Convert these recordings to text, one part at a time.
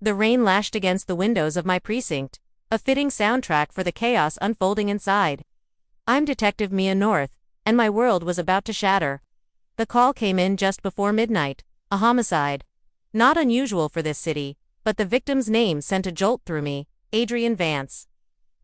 The rain lashed against the windows of my precinct, a fitting soundtrack for the chaos unfolding inside. I'm Detective Mia North, and my world was about to shatter. The call came in just before midnight, a homicide. Not unusual for this city, but the victim's name sent a jolt through me, Adrian Vance.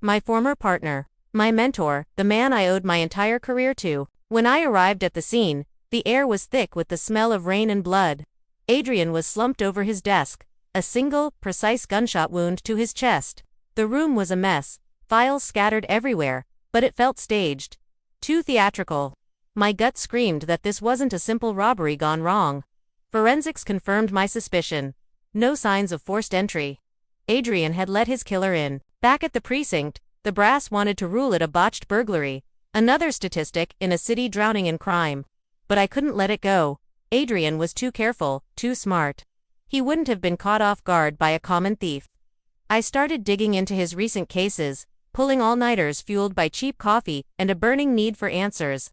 My former partner, my mentor, the man I owed my entire career to. When I arrived at the scene, the air was thick with the smell of rain and blood. Adrian was slumped over his desk, a single, precise gunshot wound to his chest. The room was a mess, files scattered everywhere, but it felt staged. Too theatrical. My gut screamed that this wasn't a simple robbery gone wrong. Forensics confirmed my suspicion. No signs of forced entry. Adrian had let his killer in. Back at the precinct, the brass wanted to rule it a botched burglary, another statistic in a city drowning in crime. But I couldn't let it go. Adrian was too careful, too smart. He wouldn't have been caught off guard by a common thief. I started digging into his recent cases, pulling all-nighters fueled by cheap coffee and a burning need for answers.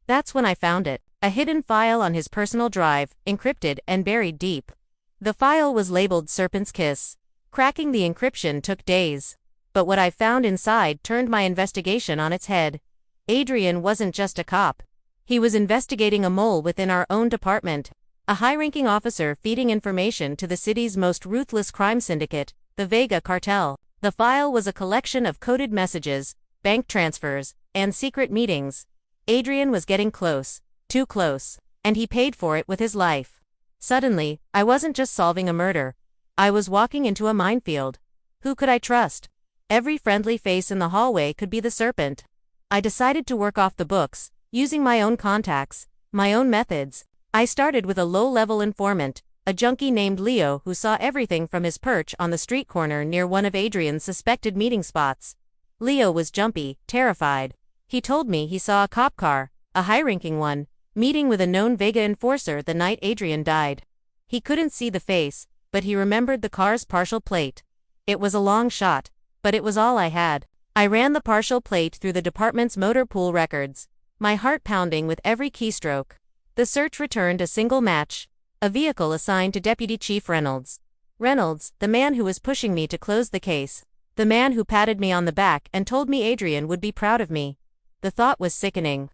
That's when I found it, a hidden file on his personal drive, encrypted and buried deep. The file was labeled Serpent's Kiss. Cracking the encryption took days. But what I found inside turned my investigation on its head. Adrian wasn't just a cop. He was investigating a mole within our own department, a high-ranking officer feeding information to the city's most ruthless crime syndicate, the Vega Cartel. The file was a collection of coded messages, bank transfers, and secret meetings. Adrian was getting close, too close, and he paid for it with his life. Suddenly, I wasn't just solving a murder. I was walking into a minefield. Who could I trust? Every friendly face in the hallway could be the serpent. I decided to work off the books, using my own contacts, my own methods. I started with a low-level informant, a junkie named Leo who saw everything from his perch on the street corner near one of Adrian's suspected meeting spots. Leo was jumpy, terrified. He told me he saw a cop car, a high-ranking one, meeting with a known Vega enforcer the night Adrian died. He couldn't see the face, but he remembered the car's partial plate. It was a long shot, but it was all I had. I ran the partial plate through the department's motor pool records, my heart pounding with every keystroke. The search returned a single match, a vehicle assigned to Deputy Chief Reynolds. Reynolds, the man who was pushing me to close the case. The man who patted me on the back and told me Adrian would be proud of me. The thought was sickening.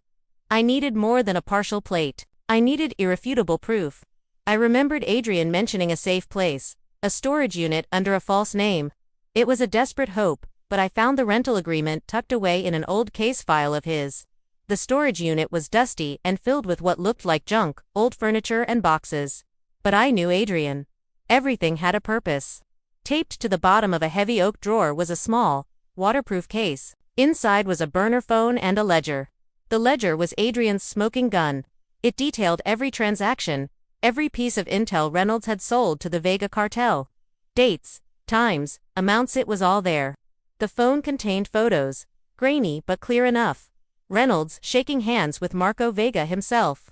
I needed more than a partial plate. I needed irrefutable proof. I remembered Adrian mentioning a safe place, a storage unit under a false name. It was a desperate hope, but I found the rental agreement tucked away in an old case file of his. The storage unit was dusty and filled with what looked like junk, old furniture and boxes. But I knew Adrian. Everything had a purpose. Taped to the bottom of a heavy oak drawer was a small, waterproof case. Inside was a burner phone and a ledger. The ledger was Adrian's smoking gun. It detailed every transaction, every piece of intel Reynolds had sold to the Vega Cartel. Dates, times, amounts, it was all there. The phone contained photos, grainy but clear enough. Reynolds shaking hands with Marco Vega himself.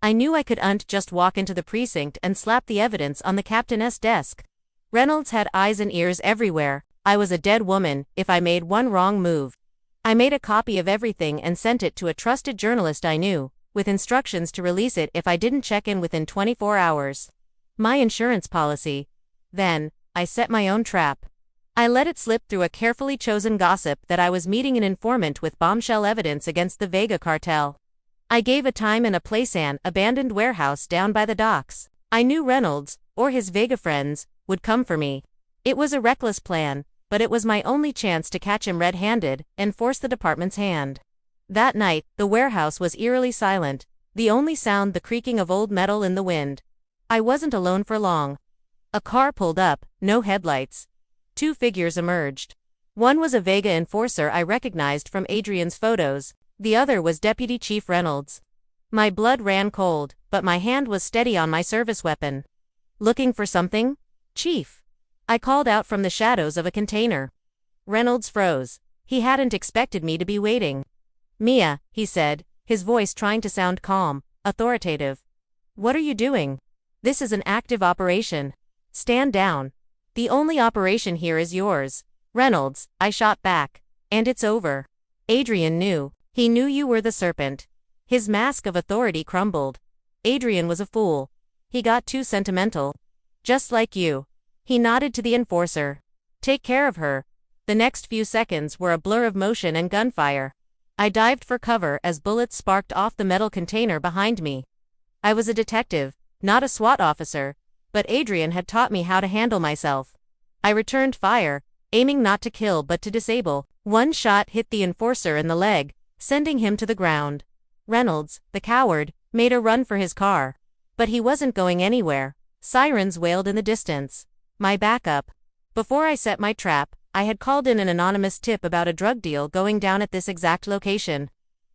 I knew I couldn't just walk into the precinct and slap the evidence on the captain's desk. Reynolds had eyes and ears everywhere. I was a dead woman if I made one wrong move. I made a copy of everything and sent it to a trusted journalist I knew, with instructions to release it if I didn't check in within 24 hours. My insurance policy. Then, I set my own trap. I let it slip through a carefully chosen gossip that I was meeting an informant with bombshell evidence against the Vega Cartel. I gave a time and a place: an abandoned warehouse down by the docks. I knew Reynolds, or his Vega friends, would come for me. It was a reckless plan, but it was my only chance to catch him red-handed and force the department's hand. That night, the warehouse was eerily silent, the only sound the creaking of old metal in the wind. I wasn't alone for long. A car pulled up, no headlights. Two figures emerged. One was a Vega enforcer I recognized from Adrian's photos, the other was Deputy Chief Reynolds. My blood ran cold, but my hand was steady on my service weapon. "Looking for something, Chief?" I called out from the shadows of a container. Reynolds froze. He hadn't expected me to be waiting. "Mia," he said, his voice trying to sound calm, authoritative. "What are you doing? This is an active operation. Stand down. The only operation here is yours." "Reynolds," I shot back. "And it's over." Adrian knew. He knew you were the serpent. His mask of authority crumbled. Adrian was a fool. He got too sentimental. Just like you. He nodded to the enforcer. Take care of her. The next few seconds were a blur of motion and gunfire. I dived for cover as bullets sparked off the metal container behind me. I was a detective, not a SWAT officer, but Adrian had taught me how to handle myself. I returned fire, aiming not to kill but to disable. One shot hit the enforcer in the leg, sending him to the ground. Reynolds, the coward, made a run for his car. But he wasn't going anywhere. Sirens wailed in the distance. My backup. Before I set my trap, I had called in an anonymous tip about a drug deal going down at this exact location.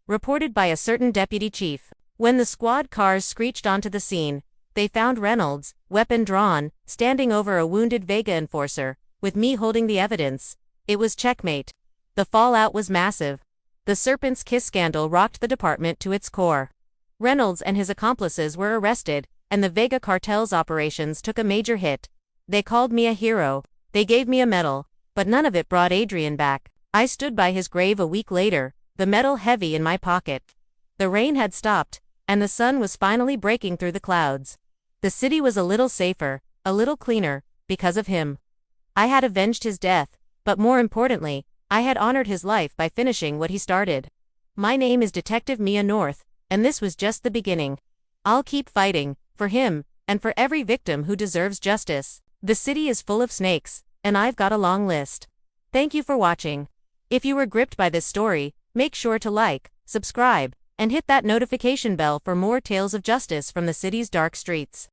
Reported by a certain deputy chief. When the squad cars screeched onto the scene, they found Reynolds, weapon drawn, standing over a wounded Vega enforcer, with me holding the evidence. It was checkmate. The fallout was massive. The Serpent's Kiss scandal rocked the department to its core. Reynolds and his accomplices were arrested, and the Vega cartel's operations took a major hit. They called me a hero. They gave me a medal, but none of it brought Adrian back. I stood by his grave a week later, the medal heavy in my pocket. The rain had stopped, and the sun was finally breaking through the clouds. The city was a little safer, a little cleaner, because of him. I had avenged his death, but more importantly, I had honored his life by finishing what he started. My name is Detective Mia North, and this was just the beginning. I'll keep fighting, for him, and for every victim who deserves justice. The city is full of snakes, and I've got a long list. Thank you for watching. If you were gripped by this story, make sure to like, subscribe, and hit that notification bell for more tales of justice from the city's dark streets.